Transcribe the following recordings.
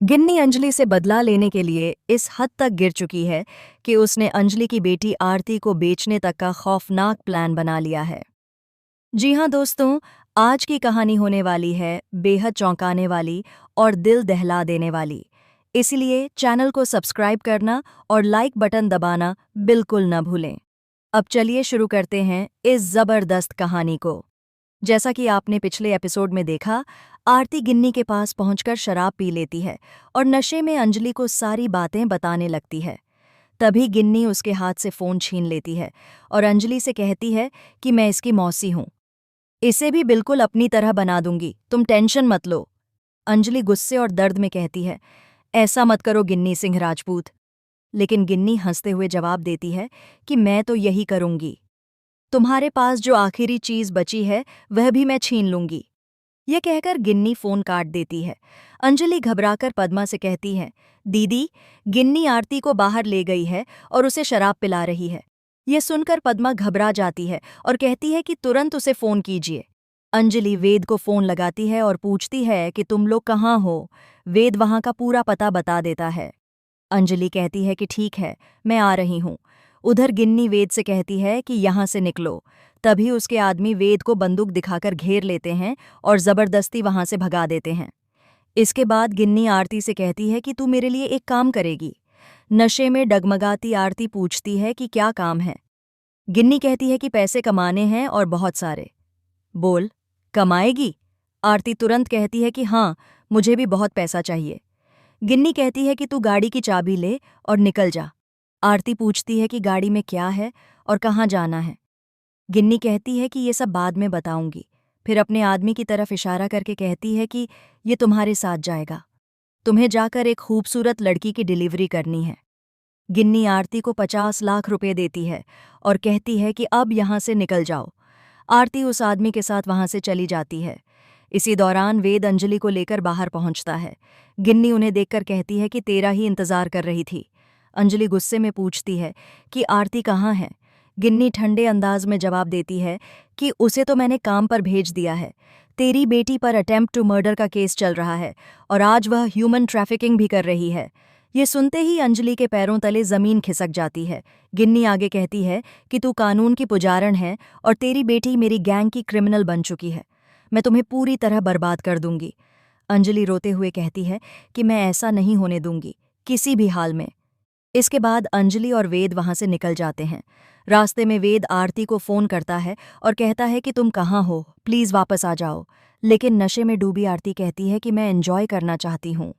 गिन्नी अंजलि से बदला लेने के लिए इस हद तक गिर चुकी है कि उसने अंजलि की बेटी आरती को बेचने तक का खौफनाक प्लान बना लिया है। जी हाँ दोस्तों, आज की कहानी होने वाली है बेहद चौंकाने वाली और दिल दहला देने वाली। इसलिए चैनल को सब्सक्राइब करना और लाइक बटन दबाना बिल्कुल न भूलें। अब चलिए शुरू करते हैं इस जबरदस्त कहानी को। जैसा कि आपने पिछले एपिसोड में देखा, आरती गिन्नी के पास पहुंचकर शराब पी लेती है और नशे में अंजलि को सारी बातें बताने लगती है। तभी गिन्नी उसके हाथ से फोन छीन लेती है और अंजलि से कहती है कि मैं इसकी मौसी हूं, इसे भी बिल्कुल अपनी तरह बना दूंगी, तुम टेंशन मत लो। अंजलि गुस्से और दर्द में कहती है, ऐसा मत करो गिन्नी सिंह राजपूत। लेकिन गिन्नी हंसते हुए जवाब देती है कि मैं तो यही करूंगी। तुम्हारे पास जो आखिरी चीज बची है वह भी मैं छीन लूंगी। यह कहकर गिन्नी फोन काट देती है। अंजलि घबराकर पद्मा से कहती है, दीदी, गिन्नी आरती को बाहर ले गई है और उसे शराब पिला रही है। यह सुनकर पद्मा घबरा जाती है और कहती है कि तुरंत उसे फोन कीजिए। अंजलि वेद को फोन लगाती है और पूछती है कि तुम लोग कहाँ हो। वेद वहां का पूरा पता बता देता है। अंजलि कहती है कि ठीक है, मैं आ रही हूं। उधर गिन्नी वेद से कहती है कि यहां से निकलो। तभी उसके आदमी वेद को बंदूक दिखाकर घेर लेते हैं और जबरदस्ती वहां से भगा देते हैं। इसके बाद गिन्नी आरती से कहती है कि तू मेरे लिए एक काम करेगी। नशे में डगमगाती आरती पूछती है कि क्या काम है। गिन्नी कहती है कि पैसे कमाने हैं और बहुत सारे। बोल, कमाएगी? आरती तुरंत कहती है कि हाँ, मुझे भी बहुत पैसा चाहिए। गिन्नी कहती है कि तू गाड़ी की चाबी ले और निकल जा। आरती पूछती है कि गाड़ी में क्या है और कहाँ जाना है। गिन्नी कहती है कि ये सब बाद में बताऊंगी। फिर अपने आदमी की तरफ इशारा करके कहती है कि ये तुम्हारे साथ जाएगा। तुम्हें जाकर एक खूबसूरत लड़की की डिलीवरी करनी है। गिन्नी आरती को 50 लाख रुपए देती है और कहती है कि अब यहां से निकल जाओ। आरती उस आदमी के साथ वहां से चली जाती है। इसी दौरान वेद अंजलि को लेकर बाहर पहुंचता है। गिन्नी उन्हें देखकर कहती है कि तेरा ही इंतजार कर रही थी। अंजलि गुस्से में पूछती है कि आरती कहाँ है। गिन्नी ठंडे अंदाज में जवाब देती है कि उसे तो मैंने काम पर भेज दिया है। तेरी बेटी पर अटेम्प्ट टू मर्डर का केस चल रहा है और आज वह ह्यूमन ट्रैफिकिंग भी कर रही है। ये सुनते ही अंजलि के पैरों तले जमीन खिसक जाती है। गिन्नी आगे कहती है कि तू कानून की पुजारन है और तेरी बेटी मेरी गैंग की क्रिमिनल बन चुकी है। मैं तुम्हें पूरी तरह बर्बाद कर दूंगी। अंजलि रोते हुए कहती है कि मैं ऐसा नहीं होने दूंगी, किसी भी हाल में। इसके बाद अंजलि और वेद वहां से निकल जाते हैं। रास्ते में वेद आरती को फोन करता है और कहता है कि तुम कहाँ हो, प्लीज वापस आ जाओ। लेकिन नशे में डूबी आरती कहती है कि मैं एंजॉय करना चाहती हूँ,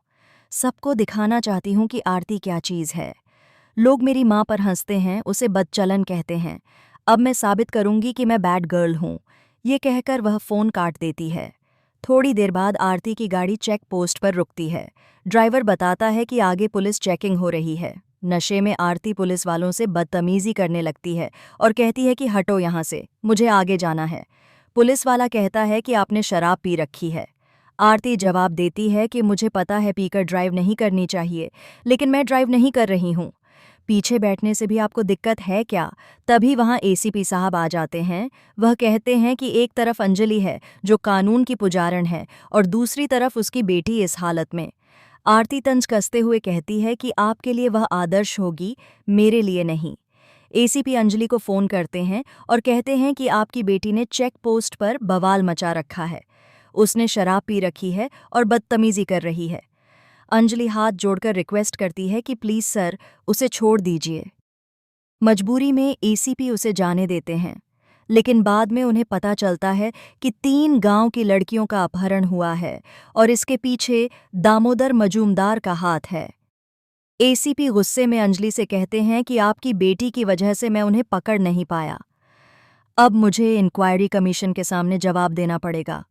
सबको दिखाना चाहती हूँ कि आरती क्या चीज है। लोग मेरी माँ पर हंसते हैं, उसे बदचलन कहते हैं। अब मैं साबित करूंगी कि मैं बैड गर्ल हूँ। ये कहकर वह फोन काट देती है। थोड़ी देर बाद आरती की गाड़ी चेक पोस्ट पर रुकती है। ड्राइवर बताता है कि आगे पुलिस चेकिंग हो रही है। नशे में आरती पुलिस वालों से बदतमीजी करने लगती है और कहती है कि हटो यहाँ से, मुझे आगे जाना है। पुलिस वाला कहता है कि आपने शराब पी रखी है। आरती जवाब देती है कि मुझे पता है पीकर ड्राइव नहीं करनी चाहिए, लेकिन मैं ड्राइव नहीं कर रही हूँ। पीछे बैठने से भी आपको दिक्कत है क्या? तभी वहां एसीपी साहब आ जाते हैं। वह कहते हैं कि एक तरफ अंजलि है जो कानून की पुजारन है और दूसरी तरफ उसकी बेटी इस हालत में। आरती तंज कसते हुए कहती है कि आपके लिए वह आदर्श होगी, मेरे लिए नहीं। एसीपी अंजलि को फोन करते हैं और कहते हैं कि आपकी बेटी ने चेक पोस्ट पर बवाल मचा रखा है। उसने शराब पी रखी है और बदतमीजी कर रही है। अंजलि हाथ जोड़कर रिक्वेस्ट करती है कि प्लीज सर, उसे छोड़ दीजिए। मजबूरी में एसीपी उसे जाने देते हैं, लेकिन बाद में उन्हें पता चलता है कि 3 गांव की लड़कियों का अपहरण हुआ है और इसके पीछे दामोदर मजूमदार का हाथ है। एसीपी गुस्से में अंजलि से कहते हैं कि आपकी बेटी की वजह से मैं उन्हें पकड़ नहीं पाया। अब मुझे इंक्वायरी कमीशन के सामने जवाब देना पड़ेगा।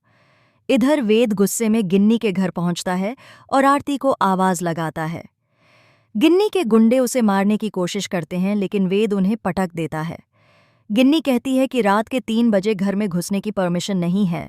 इधर वेद गुस्से में गिन्नी के घर पहुंचता है और आरती को आवाज लगाता है। गिन्नी के गुंडे उसे मारने की कोशिश करते हैं, लेकिन वेद उन्हें पटक देता है। गिन्नी कहती है कि रात के 3 बजे घर में घुसने की परमिशन नहीं है।